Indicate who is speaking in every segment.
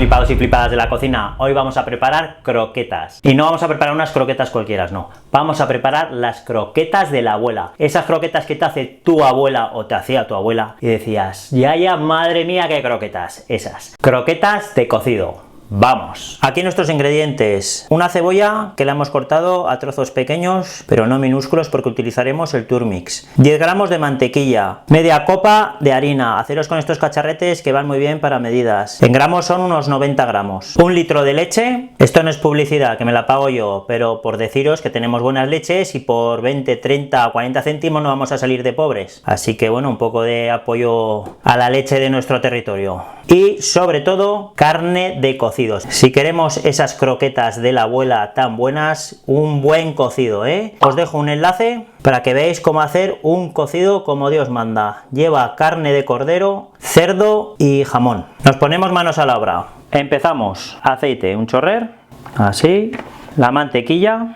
Speaker 1: flipados y flipadas de la cocina, hoy vamos a preparar croquetas. Y no vamos a preparar unas croquetas cualquiera, no. Vamos a preparar las croquetas de la abuela. Esas croquetas que te hace tu abuela o te hacía tu abuela y decías, ya, madre mía, qué croquetas. Esas. Croquetas de cocido. Vamos. Aquí nuestros ingredientes: una cebolla que la hemos cortado a trozos pequeños pero no minúsculos porque utilizaremos el turmix, 10 gramos de mantequilla, media copa de harina. Haceros con estos cacharretes que van muy bien para medidas. En gramos son unos 90 gramos. 1 litro de leche. Esto no es publicidad, que me la pago yo, pero por deciros que tenemos buenas leches y por 20, 30 o 40 céntimos no vamos a salir de pobres. Así que bueno, un poco de apoyo a la leche de nuestro territorio. Y sobre todo, carne de cocido. Si queremos esas croquetas de la abuela tan buenas, un buen cocido, ¿eh? Os dejo un enlace para que veáis cómo hacer un cocido como Dios manda. Lleva carne de cordero, cerdo y jamón. Nos ponemos manos a la obra. Empezamos. Aceite, un chorrer, así, la mantequilla.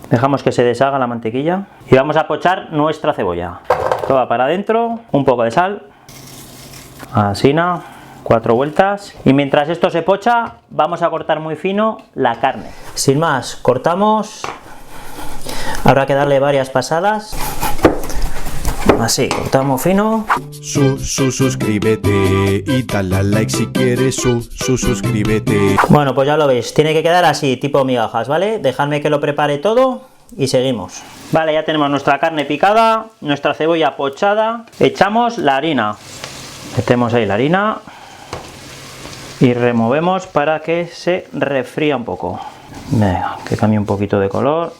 Speaker 1: Dejamos que se deshaga la mantequilla y vamos a pochar nuestra cebolla. Toda para adentro, un poco de sal, así, 4 vueltas, y mientras esto se pocha vamos a cortar muy fino la carne. Sin más, cortamos. Habrá que darle varias pasadas. Así, cortamos fino.
Speaker 2: Suscríbete y dale a like si quieres. Suscríbete.
Speaker 1: Bueno, pues ya lo veis, tiene que quedar así, tipo migajas, ¿vale? Dejadme que lo prepare todo y seguimos. Vale, ya tenemos nuestra carne picada, nuestra cebolla pochada. Echamos la harina. Metemos ahí la harina y removemos para que se refría un poco. Venga, que cambie un poquito de color.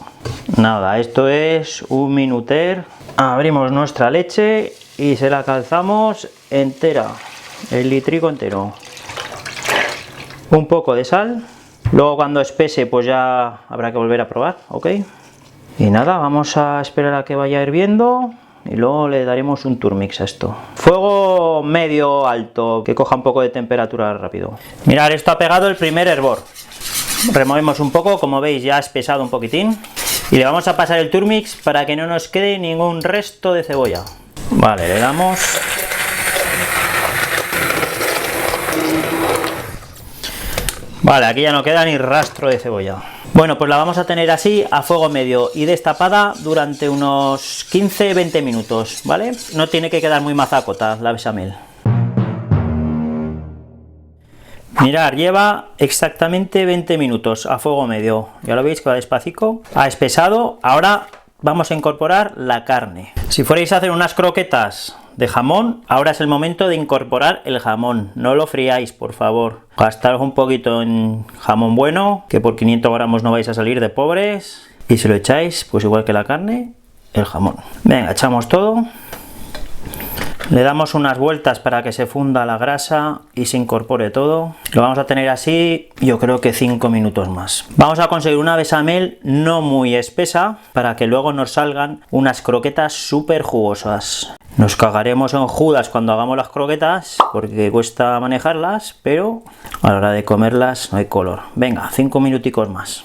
Speaker 1: Nada, esto es un minuter. Abrimos nuestra leche y se la calzamos entera, el litrico entero. Un poco de sal. Luego cuando espese pues ya habrá que volver a probar, ¿ok? Y nada, vamos a esperar a que vaya hirviendo y luego le daremos un turmix a esto. Fuego medio alto, que coja un poco de temperatura rápido. Mirad, esto ha pegado el primer hervor. Removemos un poco, como veis ya ha espesado un poquitín. Y le vamos a pasar el turmix para que no nos quede ningún resto de cebolla. Vale, le damos. Vale, aquí ya no queda ni rastro de cebolla. Bueno, pues la vamos a tener así a fuego medio y destapada durante unos 15-20 minutos, ¿vale? No tiene que quedar muy mazacota la bechamel. Mirad, lleva exactamente 20 minutos a fuego medio. Ya lo veis que va despacito. Ha espesado. Ahora vamos a incorporar la carne. Si fuerais a hacer unas croquetas de jamón, ahora es el momento de incorporar el jamón. No lo friáis, por favor. Gastaros un poquito en jamón bueno, que por 500 gramos no vais a salir de pobres. Y si lo echáis, pues igual que la carne, el jamón. Venga, echamos todo. Le damos unas vueltas para que se funda la grasa y se incorpore todo. Lo vamos a tener así, yo creo que 5 minutos más. Vamos a conseguir una bechamel no muy espesa para que luego nos salgan unas croquetas súper jugosas. Nos cagaremos en Judas cuando hagamos las croquetas porque cuesta manejarlas, pero a la hora de comerlas no hay color. Venga, 5 minuticos más.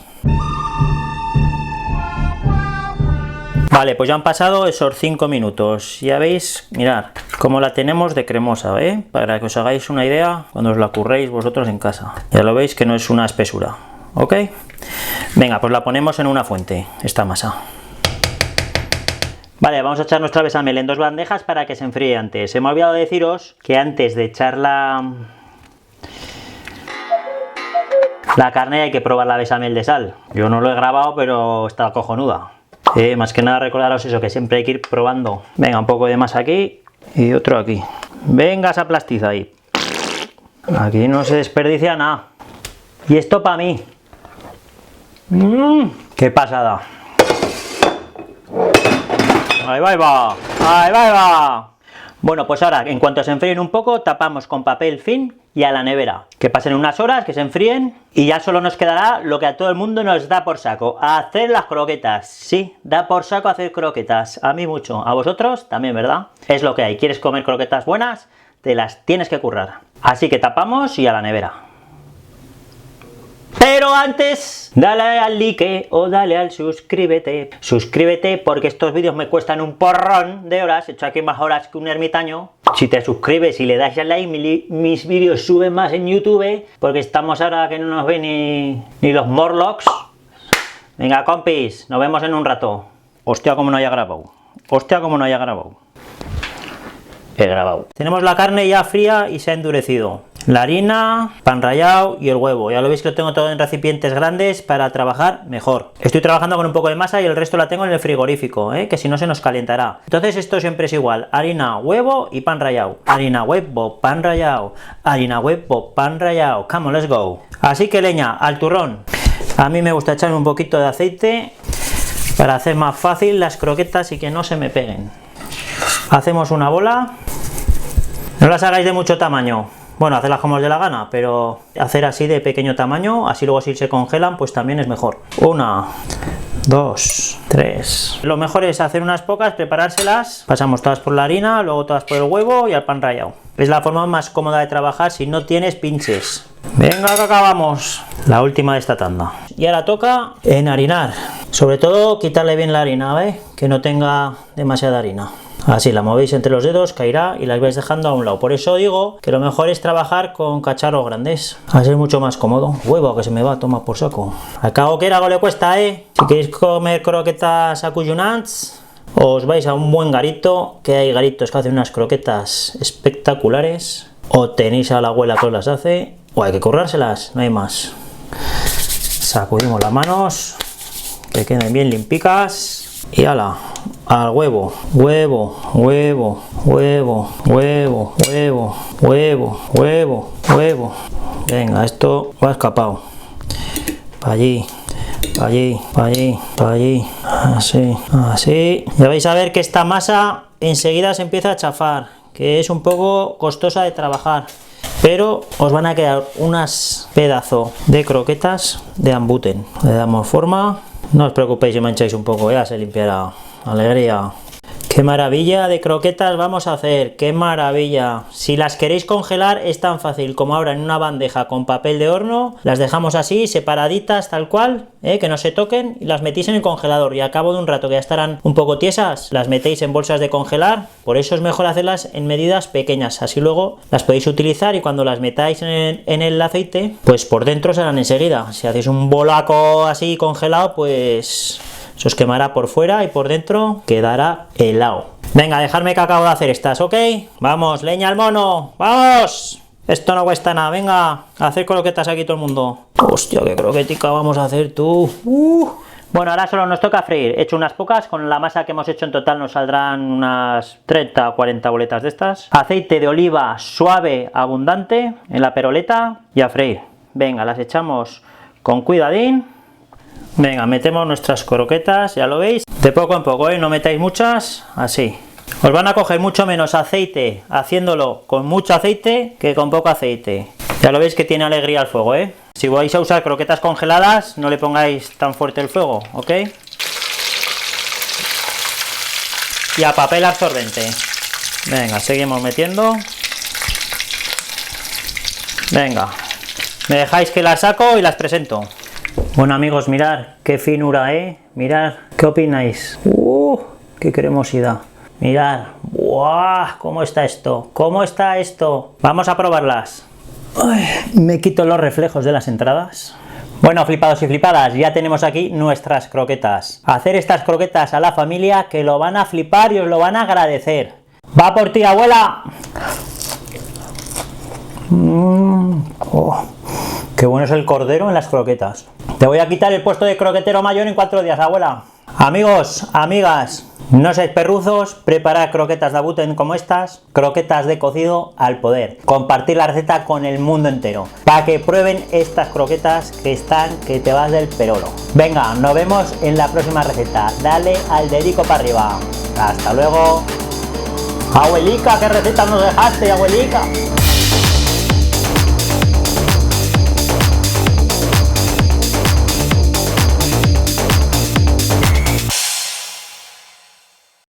Speaker 1: Vale, pues ya han pasado esos 5 minutos. Ya veis, mirad cómo la tenemos de cremosa, ¿eh? Para que os hagáis una idea cuando os la curréis vosotros en casa. Ya lo veis que no es una espesura, ¿ok? Venga, pues la ponemos en una fuente, esta masa. Vale, vamos a echar nuestra bechamel en 2 bandejas para que se enfríe antes. Se me ha olvidado deciros que antes de echar la carne hay que probar la bechamel de sal. Yo no lo he grabado, pero está cojonuda. Más que nada recordaros eso, que siempre hay que ir probando. Venga, un poco de más aquí y otro aquí. Venga esa plastiza ahí. Aquí no se desperdicia nada. Y esto para mí. ¡Qué pasada! ¡Ahí va, ahí va! ¡Ahí va, ahí va! Bueno, pues ahora, en cuanto se enfríen un poco, tapamos con papel film y a la nevera. Que pasen unas horas, que se enfríen y ya solo nos quedará lo que a todo el mundo nos da por saco: hacer las croquetas. Sí, da por saco hacer croquetas. A mí mucho, a vosotros también, ¿verdad? Es lo que hay. ¿Quieres comer croquetas buenas? Te las tienes que currar. Así que tapamos y a la nevera. Pero antes, dale al like o dale al suscríbete. Suscríbete porque estos vídeos me cuestan un porrón de horas. He hecho aquí más horas que un ermitaño. Si te suscribes y le das al like, mis vídeos suben más en YouTube, porque estamos ahora que no nos ven ni los Morlocks. Venga, compis, nos vemos en un rato. Hostia, como no haya grabado. Hostia, como no haya grabado. He grabado. Tenemos la carne ya fría y se ha endurecido. La harina, pan rallado y el huevo. Ya lo veis que lo tengo todo en recipientes grandes para trabajar mejor. Estoy trabajando con un poco de masa y el resto la tengo en el frigorífico, que si no se nos calentará. Entonces esto siempre es igual. Harina, huevo y pan rallado. Harina, huevo, pan rallado. Harina, huevo, pan rallado. Come on, let's go. Así que leña, al turrón. A mí me gusta echarme un poquito de aceite para hacer más fácil las croquetas y que no se me peguen. Hacemos una bola. No las hagáis de mucho tamaño. Bueno, hacerlas como os dé la gana, pero hacer así de pequeño tamaño, así luego si se congelan, pues también es mejor. 1, 2, 3. Lo mejor es hacer unas pocas, preparárselas. Pasamos todas por la harina, luego todas por el huevo y al pan rallado. Es la forma más cómoda de trabajar si no tienes pinches. Venga, que acabamos. La última de esta tanda. Y ahora toca enharinar. Sobre todo quitarle bien la harina, ¿veis? Que no tenga demasiada harina. Así la movéis entre los dedos, caerá y las vais dejando a un lado. Por eso digo que lo mejor es trabajar con cacharros grandes. Así es mucho más cómodo. Huevo, que se me va a tomar por saco. Al cabo que algo le cuesta, Si queréis comer croquetas acollonants, os vais a un buen garito, que hay garitos que hacen unas croquetas espectaculares. O tenéis a la abuela que os las hace, o hay que currárselas, no hay más. Sacudimos las manos, que queden bien limpicas. Y ala, al huevo, huevo, huevo, huevo, huevo, huevo, huevo, huevo, huevo. Venga, esto va escapado. Para allí, para allí, para allí, para allí. Así, así. Ya vais a ver que esta masa enseguida se empieza a chafar, que es un poco costosa de trabajar. Pero os van a quedar unas pedazos de croquetas de embuten. Le damos forma. No os preocupéis si mancháis un poco, ya se limpiará. Alegría. ¡Qué maravilla de croquetas vamos a hacer! ¡Qué maravilla! Si las queréis congelar es tan fácil como ahora en una bandeja con papel de horno. Las dejamos así, separaditas, tal cual, que no se toquen, y las metéis en el congelador. Y al cabo de un rato que ya estarán un poco tiesas, las metéis en bolsas de congelar. Por eso es mejor hacerlas en medidas pequeñas. Así luego las podéis utilizar y cuando las metáis en el aceite, pues por dentro serán enseguida. Si hacéis un bolaco así congelado, pues se os quemará por fuera y por dentro quedará helado. Venga, dejadme que acabo de hacer estas, ¿ok? Vamos, leña al mono, ¡vamos! Esto no cuesta nada, venga, a hacer croquetas aquí todo el mundo. Hostia, qué croquetica vamos a hacer tú. Bueno, ahora solo nos toca freír. He hecho unas pocas, con la masa que hemos hecho en total nos saldrán unas 30 o 40 boletas de estas. Aceite de oliva suave, abundante, en la peroleta y a freír. Venga, las echamos con cuidadín. Venga, metemos nuestras croquetas, ya lo veis, de poco en poco, no metáis muchas, así. Os van a coger mucho menos aceite haciéndolo con mucho aceite que con poco aceite. Ya lo veis que tiene alegría el fuego, Si vais a usar croquetas congeladas, no le pongáis tan fuerte el fuego, ¿ok? Y a papel absorbente. Venga, seguimos metiendo. Venga, me dejáis que las saco y las presento. Bueno amigos, mirad qué finura, mirad, ¿qué opináis? ¡Qué cremosidad! Mirad, ¡buah! ¿Cómo está esto? ¿Cómo está esto? Vamos a probarlas. Ay, me quito los reflejos de las entradas. Bueno, flipados y flipadas, ya tenemos aquí nuestras croquetas. Hacer estas croquetas a la familia, que lo van a flipar y os lo van a agradecer. ¡Va por ti, abuela! ¡Qué bueno es el cordero en las croquetas! Te voy a quitar el puesto de croquetero mayor en 4 días, abuela. Amigos, amigas, no seáis perruzos, preparad croquetas de abuten como estas, croquetas de cocido al poder. Compartir la receta con el mundo entero, para que prueben estas croquetas que están que te vas del perolo. Venga, nos vemos en la próxima receta. Dale al dedico para arriba. Hasta luego. Abuelica, ¿qué receta nos dejaste, abuelica?